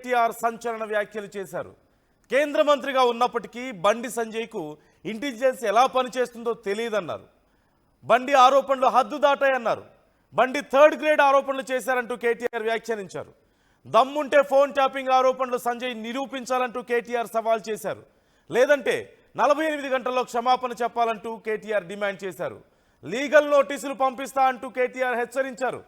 కేటీఆర్ సంచలన వ్యాఖ్యలు చేశారు. కేంద్ర మంత్రిగా ఉన్నప్పటికీ బండి సంజయ్కు ఇంటెలిజెన్స్ ఎలా పనిచేస్తుందో తెలియదన్నారు. బండి ఆరోపణలు హద్దు దాటాయన్నారు. బండి థర్డ్ గ్రేడ్ ఆరోపణలు చేశారంటూ కేటీఆర్ వ్యాఖ్యానించారు. దమ్ముంటే ఫోన్ ట్యాపింగ్ ఆరోపణలు సంజయ్ నిరూపించాలంటూ కేటీఆర్ సవాల్ చేశారు. లేదంటే 48 గంటల్లో క్షమాపణ చెప్పాలంటూ కేటీఆర్ డిమాండ్ చేశారు. లీగల్ నోటీసులు పంపిస్తా అంటూ కేటీఆర్ హెచ్చరించారు.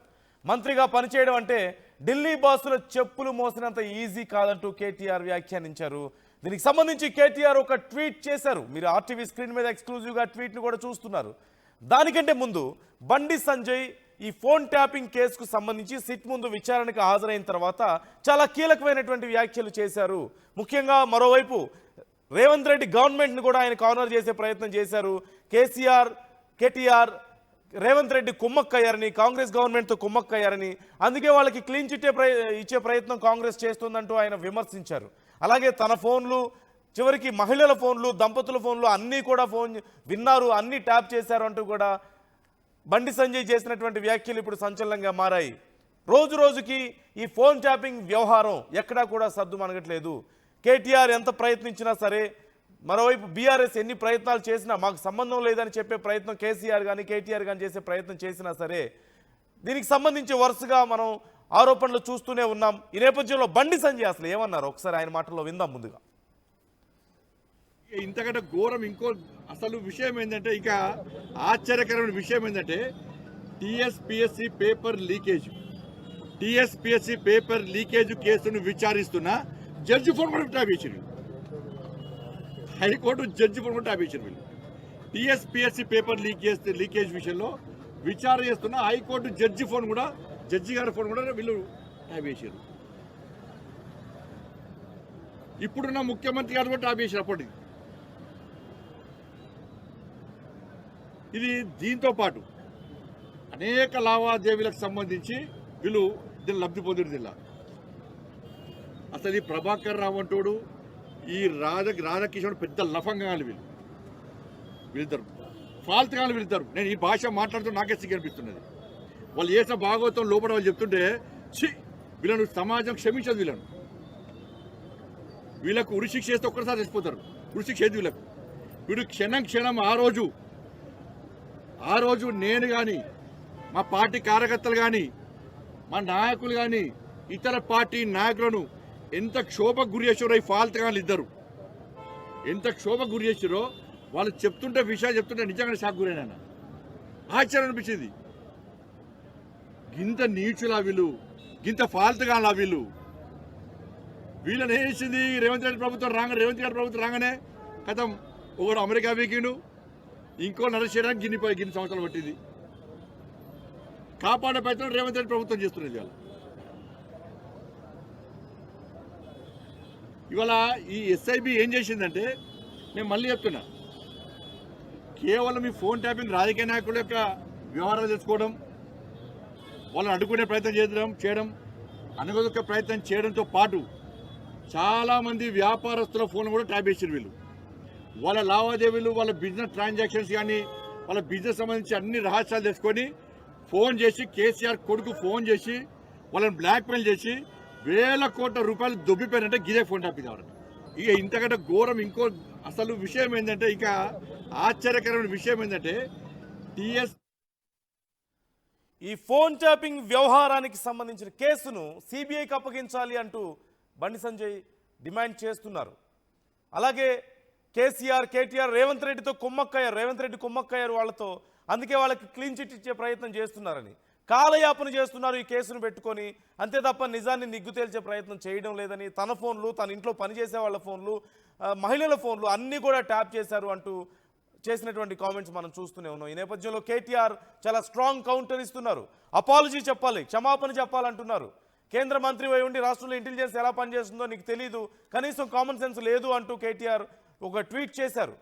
మంత్రిగా పనిచేయడం అంటే ఢిల్లీ బాసుల చెప్పులు మోసినంత ఈజీ కాదంటూ కేటీఆర్ వ్యాఖ్యానించారు. దీనికి సంబంధించి కేటీఆర్ ఒక ట్వీట్ చేశారు. మీరు ఆర్టీవీ స్క్రీన్ మీద ఎక్స్క్లూజివ్గా ట్వీట్ను కూడా చూస్తున్నారు. దానికంటే ముందు బండి సంజయ్ ఈ ఫోన్ ట్యాపింగ్ కేసుకు సంబంధించి సిట్ ముందు విచారణకు హాజరైన తర్వాత చాలా కీలకమైనటువంటి వ్యాఖ్యలు చేశారు. ముఖ్యంగా మరోవైపు రేవంత్ రెడ్డి గవర్నమెంట్ను కూడా ఆయన కార్నర్ చేసే ప్రయత్నం చేశారు. కేటీఆర్ రేవంత్ రెడ్డి కుమ్మక్కయ్యారని, కాంగ్రెస్ గవర్నమెంట్తో కుమ్మక్కయ్యారని, అందుకే వాళ్ళకి క్లీన్ చిట్ ఇచ్చే ప్రయత్నం కాంగ్రెస్ చేస్తుందంటూ ఆయన విమర్శించారు. అలాగే తన ఫోన్లు, చివరికి మహిళల ఫోన్లు, దంపతుల ఫోన్లు అన్నీ కూడా విన్నారు, అన్నీ ట్యాప్ చేశారు అంటూ కూడా బండి సంజయ్ చేసినటువంటి వ్యాఖ్యలు ఇప్పుడు సంచలనంగా మారాయి. రోజు రోజుకి ఈ ఫోన్ ట్యాపింగ్ వ్యవహారం ఎక్కడా కూడా సద్దు మనగట్లేదు. కేటీఆర్ ఎంత ప్రయత్నించినా సరే, మరోవైపు బీఆర్ఎస్ ఎన్ని ప్రయత్నాలు చేసినా మాకు సంబంధం లేదని చెప్పే ప్రయత్నం కేసీఆర్ కానీ కేటీఆర్ కానీ చేసే ప్రయత్నం చేసినా సరే, దీనికి సంబంధించి వరుసగా మనం ఆరోపణలు చూస్తూనే ఉన్నాం. ఈ నేపథ్యంలో బండి సంజయ్ అసలు ఏమన్నారు ఒకసారి ఆయన మాటల్లో విందాం. ముందుగా ఇంతకంటే ఘోరం ఇంకో అసలు విషయం ఏంటంటే, ఇంకా ఆశ్చర్యకరమైన విషయం ఏంటంటే, టీఎస్పీఎస్సీ పేపర్ లీకేజ్ కేసును విచారిస్తున్న జడ్జి ఫోన్ కూడా ట్యాప్ చేసింది. హైకోర్టు జడ్జి ఫోన్ కూడా ట్యాప్ చేసింది. వీళ్ళు టీఎస్పీఎస్సీ పేపర్ లీకేజ్ విషయంలో విచారణ చేస్తున్న హైకోర్టు జడ్జి గారి ఫోన్ కూడా వీళ్ళు ట్యాప్ చేశారు. ఇప్పుడున్న ముఖ్యమంత్రి గారు కూడా ట్యాప్ చేశారు అప్పటికి. ఇది దీంతో పాటు అనేక లావాదేవీలకు సంబంధించి వీళ్ళు దీన్ని లబ్ధి పొందిరు. జిల్లా అసలు ఈ ప్రభాకర్ రావు అంటోడు, ఈ రాధాకిషోడు పెద్ద లఫంగాలు వీళ్ళిద్దరు ఫాల్తుగాలు వీళ్ళిద్దరు. నేను ఈ భాష మాట్లాడుతూ నాకే సిగ్గు అనిపిస్తున్నది. వాళ్ళు చేసిన భాగవతం లోపల వాళ్ళు చెప్తుంటే వీళ్ళను సమాజం క్షమించదు. వీళ్ళకు ఉరిశిక్ష చేస్తే ఒక్కసారి చచ్చిపోతారు. ఉరిశిక్ష ఏది వీళ్ళకు. వీడు క్షణం ఆ రోజు నేను కానీ, మా పార్టీ కార్యకర్తలు కానీ, మా నాయకులు కానీ, ఇతర పార్టీ నాయకులను ఎంత క్షోభకు గురి చేసారో ఈ ఫాల్తుగాళ్ళు ఇద్దరు, ఎంత క్షోభకు గురి చేసారో వాళ్ళు విషయాలు చెప్తుంటే నిజంగానే షాక్ గురైనా. ఆశ్చర్యం అనిపించింది. గింత నీచులా వీళ్ళు, గింత ఫాల్తుగాళ్ళ వీళ్ళని ఏం చేసింది రేవంత్ రెడ్డి ప్రభుత్వం రాగానే కథం ఒకడు అమెరికా వీకిండు, ఇంకో నరేష్ చేయడానికి గిన్ని సంవత్సరాలు పట్టింది. కాపాడే ప్రయత్నం రేవంత్ రెడ్డి ప్రభుత్వం చేస్తున్నది. ఇవాళ ఈ ఎస్ఐబి ఏం చేసిందంటే, నేను మళ్ళీ చెప్తున్నా, కేవలం ఈ ఫోన్ ట్యాపింగ్ రాజకీయ నాయకుల యొక్క వ్యవహారాలు తెచ్చుకోవడం, వాళ్ళని అడ్డుకునే ప్రయత్నం చేయడం, అనగదొక్క ప్రయత్నం చేయడంతో పాటు చాలామంది వ్యాపారస్తుల ఫోన్ కూడా ట్యాప్ చేసారు. వీళ్ళు వాళ్ళ లావాదేవీలు, వాళ్ళ బిజినెస్ ట్రాన్సాక్షన్స్ కానీ, వాళ్ళ బిజినెస్ సంబంధించి అన్ని రహస్యాలు తెచ్చుకొని ఫోన్ చేసి, కేసీఆర్ కొడుకు ఫోన్ చేసి వాళ్ళని బ్లాక్మెయిల్ చేసి వేల కోట్ల రూపాయలు దొబ్బిపోయారంటే గిదే ఫోన్ ట్యాపింగ్ కావాలి. ఇక ఇంతకంటే ఘోరం ఇంకో అసలు విషయం ఏంటంటే, ఇంకా ఆశ్చర్యకరమైన విషయం ఏంటంటే, ఈ ఫోన్ ట్యాపింగ్ వ్యవహారానికి సంబంధించిన కేసును సిబిఐకి అప్పగించాలి అంటూ బండి సంజయ్ డిమాండ్ చేస్తున్నారు. అలాగే కేటీఆర్ రేవంత్ రెడ్డి కుమ్మక్కయ్యారు వాళ్ళతో, అందుకే వాళ్ళకి క్లీన్ చిట్ ఇచ్చే ప్రయత్నం చేస్తున్నారని కాలయాపన చేస్తున్నారు ఈ కేసును పెట్టుకొని. అంతే తప్ప నిజాన్ని నిగ్గు తేల్చే ప్రయత్నం చేయడం లేదని, తన ఫోన్లు, తన ఇంట్లో పనిచేసే వాళ్ళ ఫోన్లు, మహిళల ఫోన్లు అన్నీ కూడా ట్యాప్ చేశారు అంటూ చేసినటువంటి కామెంట్స్ మనం చూస్తూనే ఉన్నాం. ఈ నేపథ్యంలో కేటీఆర్ చాలా స్ట్రాంగ్ కౌంటర్ ఇస్తున్నారు. అపాలజీ చెప్పాలి, క్షమాపణ చెప్పాలంటున్నారు. కేంద్ర మంత్రి అయి ఉండి రాష్ట్రంలో ఇంటెలిజెన్స్ ఎలా పనిచేస్తుందో నీకు తెలీదు, కనీసం కామన్ సెన్స్ లేదు అంటూ కేటీఆర్ ఒక ట్వీట్ చేశారు.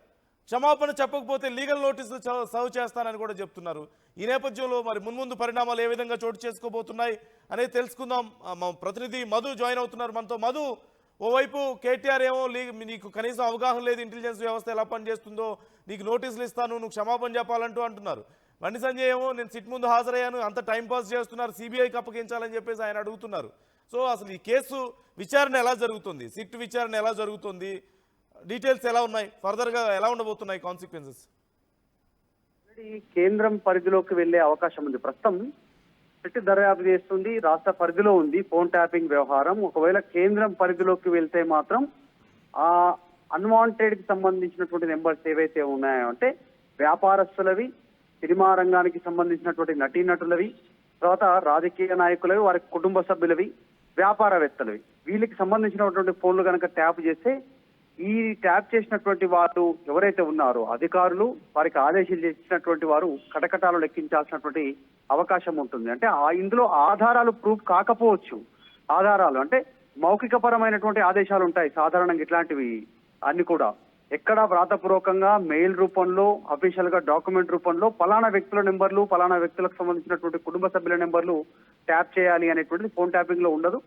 క్షమాపణ చెప్పకపోతే లీగల్ నోటీసులు సర్వ్ చేస్తానని కూడా చెప్తున్నారు. ఈ నేపథ్యంలో మరి మున్ముందు పరిణామాలు ఏ విధంగా చోటు చేసుకోబోతున్నాయి అనేది తెలుసుకుందాం. మా ప్రతినిధి మధు జాయిన్ అవుతున్నారు మనతో. మధు, ఓవైపు కేటీఆర్ ఏమో నీకు కనీసం అవగాహన లేదు, ఇంటెలిజెన్స్ వ్యవస్థ ఎలా పనిచేస్తుందో, నీకు నోటీసులు ఇస్తాను, నువ్వు క్షమాపణ చెప్పాలంటూ అంటున్నారు. బండి సంజయ్ ఏమో నేను సిట్ ముందు హాజరయ్యాను, అంత టైంపాస్ చేస్తున్నారు, సిబిఐకి అప్పగించాలని చెప్పేసి ఆయన అడుగుతున్నారు. సో అసలు ఈ కేసు విచారణ ఎలా జరుగుతుంది, సిట్ విచారణ ఎలా జరుగుతుంది, డీటెయిల్స్ ఎలా ఉన్నాయి, ఫర్దర్గా ఎలా ఉండబోతున్నాయి కాన్సిక్వెన్సెస్? కేంద్రం పరిధిలోకి వెళ్లే అవకాశం ఉంది. ప్రస్తుతం సిట్ దర్యాప్తు చేస్తుంది, రాష్ట్ర పరిధిలో ఉంది ఫోన్ ట్యాపింగ్ వ్యవహారం. ఒకవేళ కేంద్రం పరిధిలోకి వెళ్తే మాత్రం ఆ అన్వాంటెడ్ కి సంబంధించినటువంటి నెంబర్స్ ఏవైతే ఉన్నాయో అంటే వ్యాపారస్తులవి, సినిమా రంగానికి సంబంధించినటువంటి నటీనటులవి, తర్వాత రాజకీయ నాయకులవి, వారి కుటుంబ సభ్యులవి, వ్యాపారవేత్తలవి, వీళ్ళకి సంబంధించినటువంటి ఫోన్లు కనుక ట్యాప్ చేస్తే ఈ ట్యాప్ చేసినటువంటి వారు ఎవరైతే ఉన్నారో అధికారులు, వారికి ఆదేశాలు ఇచ్చినటువంటి వారు కటకటాలు లెక్కించాల్సినటువంటి అవకాశం ఉంటుంది. అంటే ఇందులో ఆధారాలు ప్రూఫ్ కాకపోవచ్చు. ఆధారాలు అంటే మౌఖికపరమైనటువంటి ఆదేశాలు ఉంటాయి సాధారణంగా, ఇట్లాంటివి అన్ని కూడా ఎక్కడా వ్రాతపూర్వకంగా మెయిల్ రూపంలో, అఫీషియల్ గా డాక్యుమెంట్ రూపంలో పలానా వ్యక్తుల నెంబర్లు, పలానా వ్యక్తులకు సంబంధించినటువంటి కుటుంబ సభ్యుల నెంబర్లు ట్యాప్ చేయాలి అనేటువంటిది ఫోన్ ట్యాపింగ్ లో ఉండదు.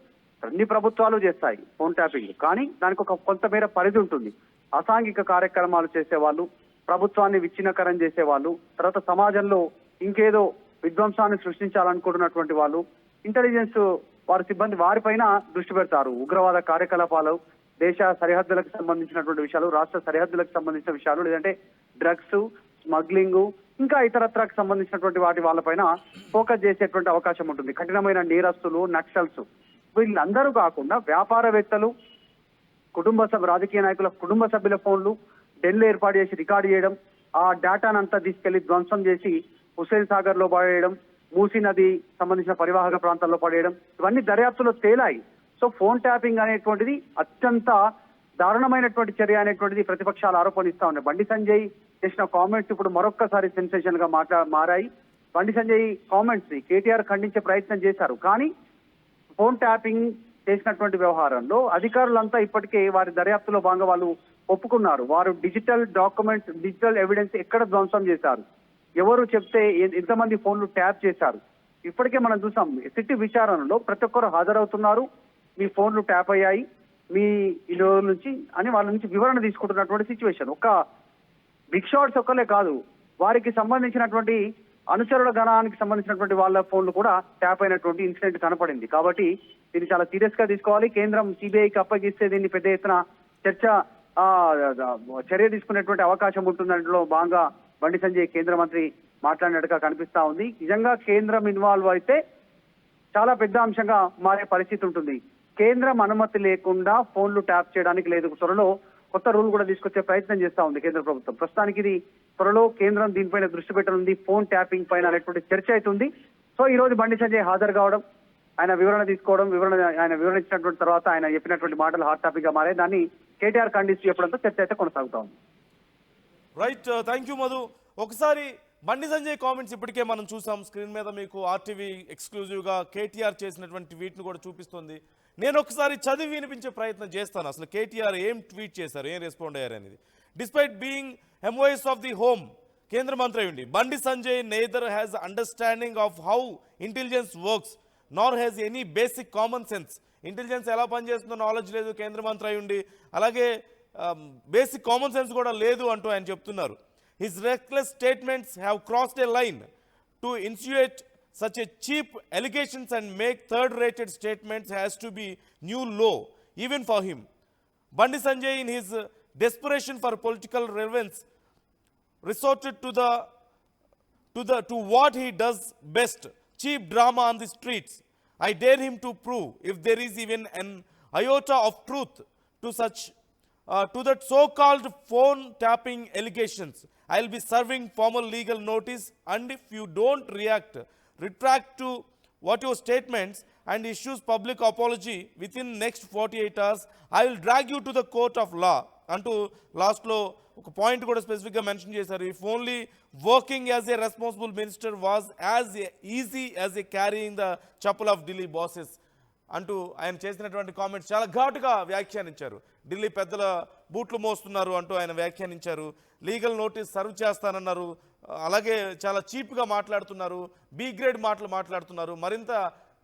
అన్ని ప్రభుత్వాలు చేస్తాయి ఫోన్ ట్యాపింగ్, కానీ దానికి ఒక కొంతమేర పరిధి ఉంటుంది. అసాంఘిక కార్యక్రమాలు చేసేవాళ్ళు, ప్రభుత్వాన్ని విచ్ఛిన్నకరం చేసేవాళ్ళు, తర్వాత సమాజంలో ఇంకేదో విధ్వంసాన్ని సృష్టించాలనుకుంటున్నటువంటి వాళ్ళు, ఇంటెలిజెన్స్ వారి సిబ్బంది వారిపైన దృష్టి పెడతారు. ఉగ్రవాద కార్యకలాపాలు, దేశ సరిహద్దులకు సంబంధించినటువంటి విషయాలు, రాష్ట్ర సరిహద్దులకు సంబంధించిన విషయాలు, లేదంటే డ్రగ్స్, స్మగ్లింగ్, ఇంకా ఇతరత్రకు సంబంధించినటువంటి వాటి వాళ్ళపైన ఫోకస్ చేసేటువంటి అవకాశం ఉంటుంది. కఠినమైన నేరస్తులు, నక్సల్స్, వీళ్ళందరూ కాకుండా వ్యాపారవేత్తలు, రాజకీయ నాయకుల కుటుంబ సభ్యుల ఫోన్లు డెల్ ఏర్పాటు చేసి రికార్డు చేయడం, ఆ డేటానంతా తీసుకెళ్లి ధ్వంసం చేసి హుస్సేన్ సాగర్ లో పడేయడం, మూసీ నది సంబంధించిన పరివాహక ప్రాంతాల్లో పడేయడం, ఇవన్నీ దర్యాప్తులో తేలాయి. సో ఫోన్ ట్యాపింగ్ అనేటువంటిది అత్యంత దారుణమైనటువంటి చర్య అనేటువంటిది ప్రతిపక్షాలు ఆరోపణిస్తా ఉన్నాయి. బండి సంజయ్ చేసిన కామెంట్స్ ఇప్పుడు మరొక్కసారి సెన్సేషన్ గా మారాయి. బండి సంజయ్ కామెంట్స్ కేటీఆర్ ఖండించే ప్రయత్నం చేశారు, కానీ ఫోన్ ట్యాపింగ్ చేసినటువంటి వ్యవహారంలో అధికారులంతా ఇప్పటికే వారి దర్యాప్తులో భాగంగా వాళ్ళు ఒప్పుకున్నారు. వారు డిజిటల్ డాక్యుమెంట్స్, డిజిటల్ ఎవిడెన్స్ ఎక్కడ ధ్వంసం చేశారు, ఎవరు చెప్తే ఎంతమంది ఫోన్లు ట్యాప్ చేశారు, ఇప్పటికే మనం చూసాం. సిట్ విచారణలో ప్రతి ఒక్కరు హాజరవుతున్నారు, మీ ఫోన్లు ట్యాప్ అయ్యాయి మీ ఈ రోజు నుంచి అని వాళ్ళ నుంచి వివరణ తీసుకుంటున్నటువంటి సిచ్యువేషన్. ఒక బిగ్ షాట్స్ ఒక్కలే కాదు, వారికి సంబంధించినటువంటి అనుచరుల గణానికి సంబంధించినటువంటి వాళ్ళ ఫోన్లు కూడా ట్యాప్ అయినటువంటి ఇన్సిడెంట్ కనపడింది. కాబట్టి దీన్ని చాలా సీరియస్ గా తీసుకోవాలి. కేంద్రం సిబిఐకి అప్పగిస్తే దీన్ని పెద్ద ఎత్తున చర్య తీసుకునేటువంటి అవకాశం ఉంటుందంలో భాగంగా బండి సంజయ్ కేంద్ర మంత్రి మాట్లాడినట్టుగా కనిపిస్తా ఉంది. నిజంగా కేంద్రం ఇన్వాల్వ్ అయితే చాలా పెద్ద అంశంగా మారే పరిస్థితి ఉంటుంది. కేంద్రం అనుమతి లేకుండా ఫోన్లు ట్యాప్ చేయడానికి లేదు. త్వరలో కొత్త రూల్ కూడా తీసుకొచ్చే ప్రయత్నం చేస్తా ఉంది కేంద్ర ప్రభుత్వం. ప్రస్తుతానికి ఇది త్వరలో కేంద్రం దీనిపైన దృష్టి పెట్టనుంది, ఫోన్ ట్యాపింగ్ పైన అనేటువంటి చర్చ అవుతుంది. సో ఈ రోజు బండి సంజయ్ హాజరు కావడం, ఆయన వివరణ తీసుకోవడం, ఆయన వివరణ ఇచ్చినటువంటి తర్వాత ఆయన చెప్పినటువంటి మాటలు హాట్ టాపిక్ గా మారే, దాన్ని కేటీఆర్ ఖండిస్తూ చెప్పడంతో చర్చ అయితే కొనసాగుతా ఉంది. Right, thank you Madhu. ఒకసారి బండి సంజయ్ కామెంట్స్ ఇప్పటికే మనం చూసాం స్క్రీన్ మీద, మీకు ఆర్టీవీ ఎక్స్క్లూజివ్గా కేటీఆర్ చేసినటువంటి ట్వీట్ను కూడా చూపిస్తుంది. నేను ఒకసారి చదివి వినిపించే ప్రయత్నం చేస్తాను. అసలు కేటీఆర్ ఏం ట్వీట్ చేశారు, ఏం రెస్పాండ్ అయ్యారు అనేది. Despite being MOS of the home, కేంద్ర మంత్రి అయ్యండి Bandi Sanjay neither has understanding of how intelligence works nor has any basic common sense. Intelligence ఎలా పనిచేస్తుందో నాలెడ్జ్ లేదు కేంద్ర మంత్రి అయ్యండి, అలాగే బేసిక్ కామన్ సెన్స్ కూడా లేదు అంటూ ఆయన చెప్తున్నారు. His reckless statements have crossed a line to initiate such a cheap allegations and make third-rated statements has to be new law even for him. Bandi Sanjay in his desperation for political relevance resorted to what he does best, cheap drama on the streets. I dare him to prove if there is even an iota of truth to that so-called phone tapping allegations. I'll be serving formal legal notice, and if you don't retract to what your statements and issues public apology within next 48 hours, I will drag you to the court of law. అంటూ లాస్ట్లో ఒక point కూడా స్పెసిఫిక్గా mention చేశారు. If only working as a responsible minister was as easy as a carrying the chappal of Delhi bosses అంటూ ఆయన చేసినటువంటి comments చాలా ఘాటుగా వ్యాఖ్యానించారు. ఢిల్లీ పెద్దల బూట్లు మోస్తున్నారు అంటూ ఆయన వ్యాఖ్యానించారు. లీగల్ నోటీస్ సర్వ్ చేస్తానన్నారు, అలాగే చాలా చీప్గా మాట్లాడుతున్నారు, బి గ్రేడ్ మాటలు మాట్లాడుతున్నారు, మరింత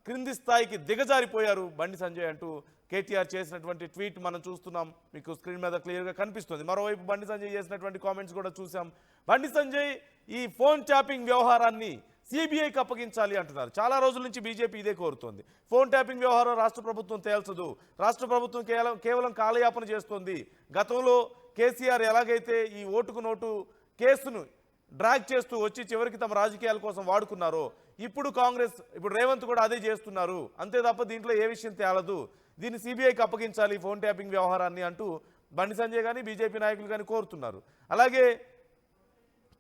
క్రింది స్థాయికి దిగజారిపోయారు బండి సంజయ్ అంటూ కేటీఆర్ చేసినటువంటి ట్వీట్ మనం చూస్తున్నాం, మీకు స్క్రీన్ మీద క్లియర్గా కనిపిస్తుంది. మరోవైపు బండి సంజయ్ చేసినటువంటి కామెంట్స్ కూడా చూసాం. బండి సంజయ్ ఈ ఫోన్ ట్యాపింగ్ వ్యవహారాన్ని సిబిఐకి అప్పగించాలి అంటున్నారు. చాలా రోజుల నుంచి బీజేపీ ఇదే కోరుతోంది. ఫోన్ ట్యాపింగ్ వ్యవహారం రాష్ట్ర ప్రభుత్వం తేల్చదు, రాష్ట్ర ప్రభుత్వం కేవలం కాలయాపన చేస్తోంది. గతంలో కేసీఆర్ ఎలాగైతే ఈ ఓటుకు నోటు కేసును డ్రాగ్ చేస్తూ వచ్చి చివరికి తమ రాజకీయాల కోసం వాడుకున్నారో, ఇప్పుడు రేవంత్ కూడా అదే చేస్తున్నారు. అంతే తప్ప దీంట్లో ఏ విషయం తేలదు. దీన్ని సిబిఐకి అప్పగించాలి ఫోన్ ట్యాపింగ్ వ్యవహారాన్ని అంటూ బండి సంజయ్ కానీ బీజేపీ నాయకులు కానీ కోరుతున్నారు. అలాగే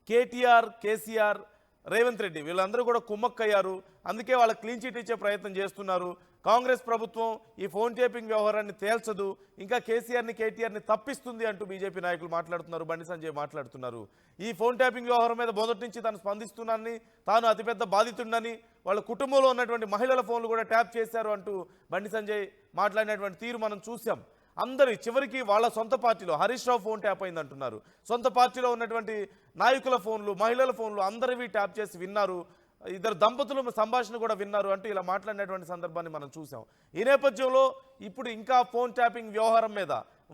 కేటీఆర్, కేసీఆర్, రేవంత్ రెడ్డి వీళ్ళందరూ కూడా కుమ్మక్కయ్యారు. అందుకే వాళ్ళ క్లీన్ చిట్ ఇచ్చే ప్రయత్నం చేస్తున్నారు. కాంగ్రెస్ ప్రభుత్వం ఈ ఫోన్ ట్యాపింగ్ వ్యవహారాన్ని తేల్చదు, ఇంకా కేసీఆర్ని కేటీఆర్ని తప్పిస్తుంది అంటూ బీజేపీ నాయకులు మాట్లాడుతున్నారు. బండి సంజయ్ మాట్లాడుతున్నారు. ఈ ఫోన్ ట్యాపింగ్ వ్యవహారం మీద మొదటి నుంచి తాను స్పందిస్తున్నానని, తాను అతిపెద్ద బాధితుడినని, వాళ్ళ కుటుంబంలో ఉన్నటువంటి మహిళల ఫోన్లు కూడా ట్యాప్ చేశారు అంటూ బండి సంజయ్ మాట్లాడినటువంటి తీరు మనం చూసాం. అందరి చివరికి వాళ్ళ సొంత పార్టీలో హరీష్ రావు ఫోన్ ట్యాప్ అయింది అంటున్నారు. సొంత పార్టీలో ఉన్నటువంటి నాయకుల ఫోన్లు, మహిళల ఫోన్లు అందరివి ట్యాప్ చేసి విన్నారు. ఇద్దరు దంపతుల సంభాషణ కూడా విన్నారు అంటూ ఇలా మాట్లాడినటువంటి సందర్భాన్ని మనం చూసాం. ఈ నేపథ్యంలో ఇప్పుడు ఇంకా ఫోన్ ట్యాపింగ్ వ్యవహారం మీద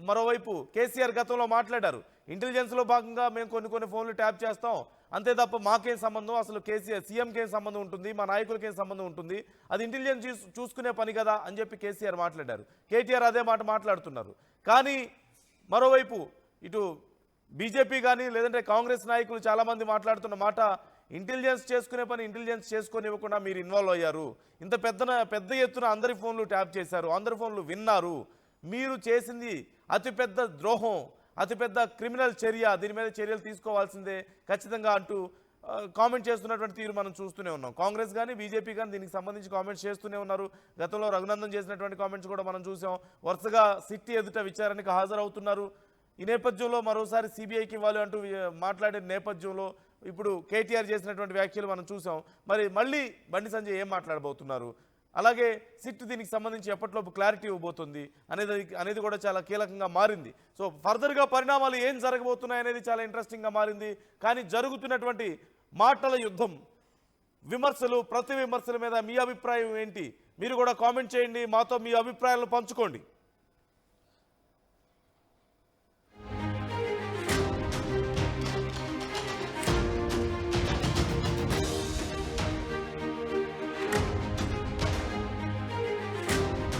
మరోవైపు కేసీఆర్ గతంలో మాట్లాడారు. ఇంటెలిజెన్స్లో భాగంగా మేము కొన్ని ఫోన్లు ట్యాప్ చేస్తాం, అంతే తప్ప మాకేం సంబంధం, అసలు సీఎంకి ఏం సంబంధం ఉంటుంది, మా నాయకులకి ఏం సంబంధం ఉంటుంది, అది ఇంటెలిజెన్స్ చూసుకునే పని కదా అని చెప్పి కేసీఆర్ మాట్లాడారు. కేటీఆర్ అదే మాట మాట్లాడుతున్నారు. కానీ మరోవైపు ఇటు బీజేపీ కానీ లేదంటే కాంగ్రెస్ నాయకులు చాలామంది మాట్లాడుతున్న మాట, ఇంటెలిజెన్స్ చేసుకునే పని ఇంటెలిజెన్స్ చేసుకునివ్వకుండా మీరు ఇన్వాల్వ్ అయ్యారు, ఇంత పెద్ద ఎత్తున అందరి ఫోన్లు ట్యాప్ చేశారు, అందరి ఫోన్లు విన్నారు, మీరు చేసింది అతిపెద్ద ద్రోహం, అతిపెద్ద క్రిమినల్ చర్య, దీని మీద చర్యలు తీసుకోవాల్సిందే ఖచ్చితంగా అంటూ కామెంట్ చేస్తున్నటువంటి తీరు మనం చూస్తూనే ఉన్నాం. కాంగ్రెస్ కానీ బీజేపీ కానీ దీనికి సంబంధించి కామెంట్స్ చేస్తూనే ఉన్నారు. గతంలో రఘునందన్ చేసినటువంటి కామెంట్స్ కూడా మనం చూసాం. వరుసగా సిట్ ఎదుట విచారణకు హాజరవుతున్నారు. ఈ నేపథ్యంలో మరోసారి సిబిఐకి ఇవ్వాలి అంటూ మాట్లాడిన నేపథ్యంలో ఇప్పుడు కేటీఆర్ చేసినటువంటి వ్యాఖ్యలు మనం చూసాం. మళ్ళీ బండి సంజయ్ ఏం మాట్లాడబోతున్నారు, అలాగే సిట్ దీనికి సంబంధించి ఎప్పటిలోపు క్లారిటీ ఇవ్వబోతుంది అనేది కూడా చాలా కీలకంగా మారింది. సో ఫర్దర్గా పరిణామాలు ఏం జరగబోతున్నాయి అనేది చాలా ఇంట్రెస్టింగ్గా మారింది. కానీ జరుగుతున్నటువంటి మాటల యుద్ధం, విమర్శలు, ప్రతి విమర్శల మీద మీ అభిప్రాయం ఏంటి? మీరు కూడా కామెంట్ చేయండి, మాతో మీ అభిప్రాయాలను పంచుకోండి.